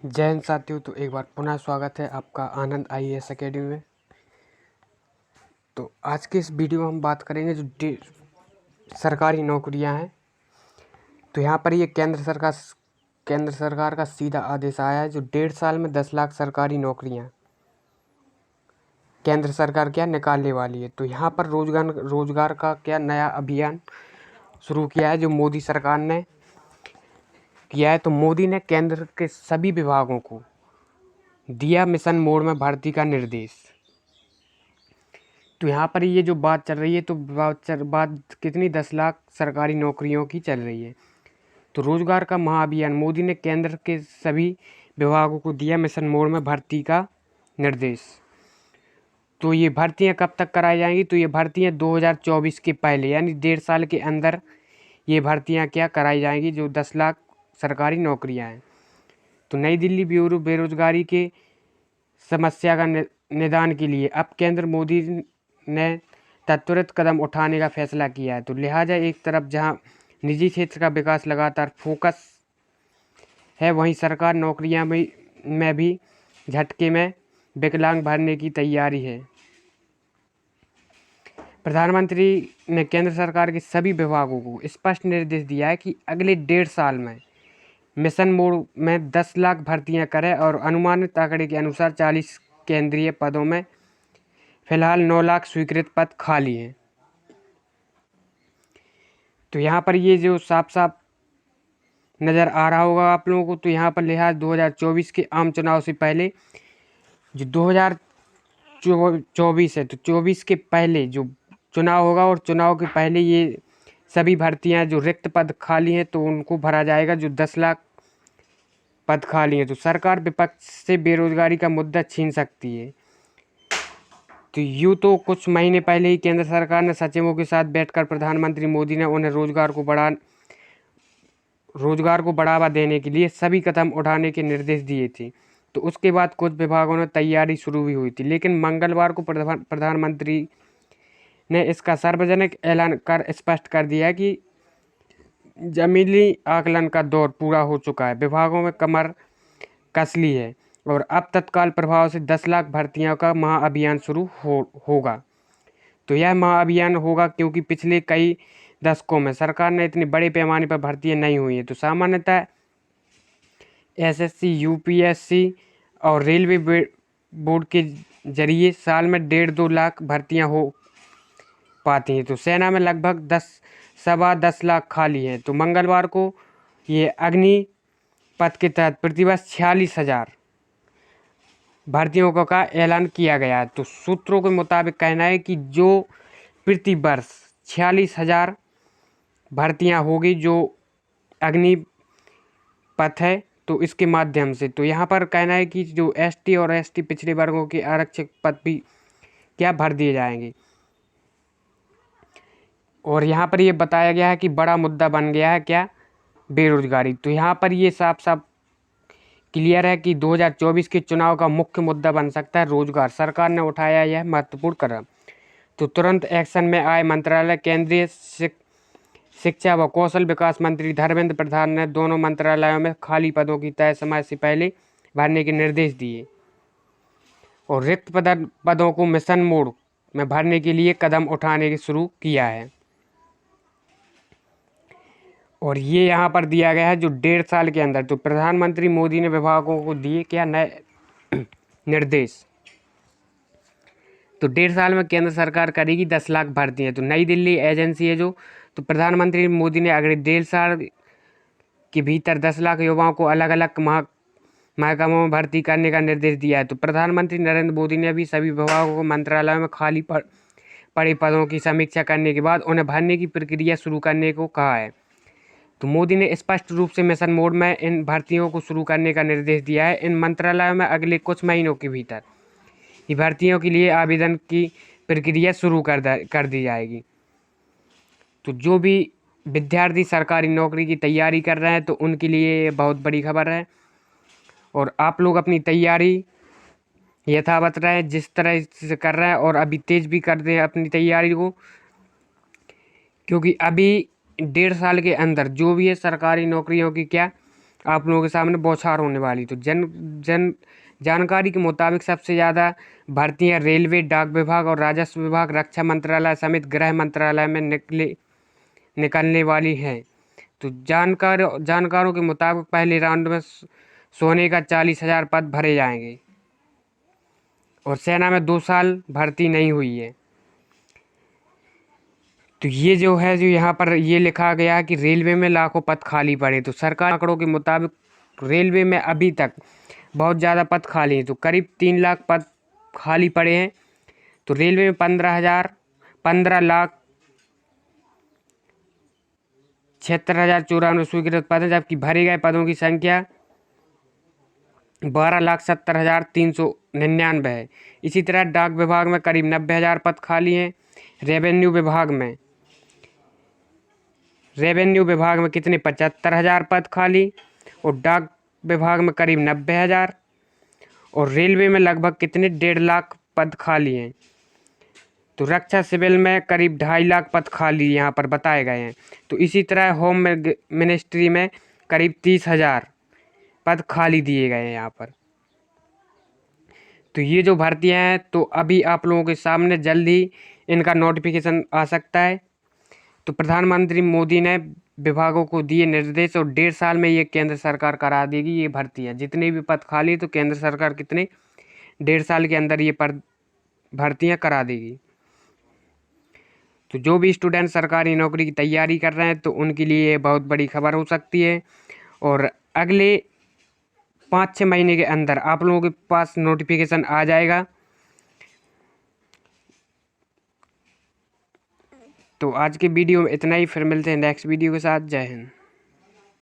जय हिंद साथियों। तो एक बार पुनः स्वागत है आपका आनंद आईएएस एकेडमी में। तो आज के इस वीडियो में हम बात करेंगे जो सरकारी नौकरियां हैं। तो यहाँ पर ये केंद्र सरकार का सीधा आदेश आया है जो 1.5 साल में 10 लाख सरकारी नौकरियां केंद्र सरकार क्या निकालने वाली है। तो यहाँ पर रोजगार का क्या नया अभियान शुरू किया है जो मोदी सरकार ने किया है। तो मोदी ने केंद्र के सभी विभागों को दिया मिशन मोड में भर्ती का निर्देश। तो यहाँ पर ये जो बात चल रही है तो बात कितनी 10 लाख सरकारी नौकरियों की चल रही है। तो रोजगार का महाअभियान मोदी ने केंद्र के सभी विभागों को दिया मिशन मोड में भर्ती का निर्देश। तो ये भर्तियां कब तक कराई जाएंगी? तो ये भर्तियां 2024 के पहले यानी 1.5 साल के अंदर ये भर्तियां क्या कराई जाएंगी जो 10 लाख सरकारी नौकरियां हैं। तो नई दिल्ली ब्यूरो बेरोजगारी के समस्या का निदान के लिए अब केंद्र मोदी ने त्वरित कदम उठाने का फैसला किया है। तो लिहाजा एक तरफ जहां निजी क्षेत्र का विकास लगातार फोकस है, वहीं सरकार नौकरियां में भी झटके में विकलांग भरने की तैयारी है। प्रधानमंत्री ने केंद्र सरकार के सभी विभागों को स्पष्ट निर्देश दिया है कि अगले 1.5 साल में मिशन मोड में 10 लाख भर्तियां करें और अनुमानित आंकड़े के अनुसार 40 केंद्रीय पदों में फिलहाल 9 लाख स्वीकृत पद खाली हैं। तो यहाँ पर ये जो साफ साफ नज़र आ रहा होगा आप लोगों को। तो यहाँ पर लिहाज 2024 के आम चुनाव से पहले जो 2024 है तो 24 के पहले जो चुनाव होगा और चुनाव के पहले ये सभी भर्तियां जो रिक्त पद खाली हैं तो उनको भरा जाएगा जो 10 लाख पद खाली हैं। तो सरकार विपक्ष से बेरोजगारी का मुद्दा छीन सकती है। तो यूँ तो कुछ महीने पहले ही केंद्र सरकार ने सचिवों के साथ बैठकर प्रधानमंत्री मोदी ने उन्हें रोजगार को बढ़ावा देने के लिए सभी कदम उठाने के निर्देश दिए थे। तो उसके बाद कुछ विभागों ने तैयारी शुरू भी हुई थी, लेकिन मंगलवार को प्रधानमंत्री ने इसका सार्वजनिक ऐलान कर स्पष्ट कर दिया कि जमीनी आकलन का दौर पूरा हो चुका है, विभागों में कमर कस ली है और अब तत्काल प्रभाव से 10 लाख भर्तियों का महाअभियान शुरू होगा। तो यह महाअभियान होगा क्योंकि पिछले कई दशकों में सरकार ने इतनी बड़े पैमाने पर भर्तियां नहीं हुई हैं। तो सामान्यतः एसएससी, यूपीएससी और रेलवे बोर्ड के जरिए साल में 1.5-2 लाख भर्तियां हो पाती हैं। तो सेना में लगभग 10 लाख खाली हैं। तो मंगलवार को ये अग्नि पथ के तहत प्रतिवर्ष 46,000 भर्तियों का ऐलान किया गया है। तो सूत्रों के मुताबिक कहना है कि जो प्रति वर्ष 46,000 भर्तियां होगी जो अग्नि पथ है तो इसके माध्यम से। तो यहाँ पर कहना है कि जो एसटी और एसटी पिछड़े वर्गों के आरक्षक पद भी क्या भर दिए जाएंगे। और यहाँ पर ये बताया गया है कि बड़ा मुद्दा बन गया है क्या? बेरोजगारी। तो यहाँ पर ये साफ साफ क्लियर है कि 2024 के चुनाव का मुख्य मुद्दा बन सकता है रोजगार। सरकार ने उठाया यह महत्वपूर्ण कदम। तो तुरंत एक्शन में आए मंत्रालय केंद्रीय शिक्षा व कौशल विकास मंत्री धर्मेंद्र प्रधान ने दोनों मंत्रालयों में खाली पदों की तय समय से पहले भरने के निर्देश दिए और रिक्त पदों को मिशन मोड में भरने के लिए कदम उठाने शुरू किया है। और ये यहाँ पर दिया गया है जो 1.5 साल के अंदर। तो प्रधानमंत्री मोदी ने विभागों को दिए क्या नए निर्देश। तो 1.5 साल में केंद्र सरकार करेगी 10 लाख भर्तियां। तो नई दिल्ली एजेंसी है जो, तो प्रधानमंत्री मोदी ने अगले 1.5 साल के भीतर 10 लाख युवाओं को अलग अलग महकमों में भर्ती करने का निर्देश दिया है। तो प्रधानमंत्री नरेंद्र मोदी ने भी सभी विभागों को मंत्रालयों में खाली पड़े पदों की समीक्षा करने के बाद उन्हें भरने की प्रक्रिया शुरू करने को कहा है। तो मोदी ने स्पष्ट रूप से मिशन मोड में इन भर्तियों को शुरू करने का निर्देश दिया है। इन मंत्रालयों में अगले कुछ महीनों के भीतर ये भर्तियों के लिए आवेदन की प्रक्रिया शुरू कर दी जाएगी। तो जो भी विद्यार्थी सरकारी नौकरी की तैयारी कर रहे हैं तो उनके लिए ये बहुत बड़ी खबर है। और आप लोग अपनी तैयारी यथावत रहें जिस तरह से कर रहे हैं और अभी तेज भी कर दें अपनी तैयारी को, क्योंकि अभी 1.5 साल के अंदर जो भी है सरकारी नौकरियों की क्या आप लोगों के सामने बौछार होने वाली। तो जानकारी के मुताबिक सबसे ज़्यादा भर्तियां रेलवे, डाक विभाग और राजस्व विभाग, रक्षा मंत्रालय समेत गृह मंत्रालय में निकलने वाली हैं। तो जानकारों के मुताबिक पहले राउंड में सोने का 40,000 पद भरे जाएंगे और सेना में 2 साल भर्ती नहीं हुई है। तो ये जो है, जो यहाँ पर ये लिखा गया है कि रेलवे में लाखों पद खाली पड़े। तो सरकार आंकड़ों के मुताबिक रेलवे में अभी तक बहुत ज़्यादा पद खाली हैं। तो करीब 3 लाख पद खाली पड़े हैं। तो रेलवे में 15,76,094 स्वीकृत पद हैं, जबकि भरे गए पदों की संख्या 12,70,399 है। इसी तरह डाक विभाग में करीब 90,000 पद खाली हैं। रेवेन्यू विभाग में कितने 75,000 पद खाली, और डाक विभाग में करीब 90,000, और रेलवे में लगभग कितने 1.5 लाख पद खाली हैं। तो रक्षा सिविल में करीब 2.5 लाख पद खाली यहाँ पर बताए गए हैं। तो इसी तरह होम मिनिस्ट्री में करीब 30,000 पद खाली दिए गए हैं यहाँ पर। तो ये जो भर्तियाँ हैं, तो अभी आप लोगों के सामने जल्द ही इनका नोटिफिकेशन आ सकता है। तो प्रधानमंत्री मोदी ने विभागों को दिए निर्देश और 1.5 साल में ये केंद्र सरकार करा देगी ये भर्तियाँ। जितने भी पद खाली तो केंद्र सरकार 1.5 साल के अंदर ये भर्तियाँ करा देगी। तो जो भी स्टूडेंट सरकारी नौकरी की तैयारी कर रहे हैं, तो उनके लिए ये बहुत बड़ी खबर हो सकती है। और अगले 5-6 महीने के अंदर आप लोगों के पास नोटिफिकेशन आ जाएगा। तो आज के वीडियो में इतना ही, फिर मिलते हैं नेक्स्ट वीडियो के साथ। जय हिंद।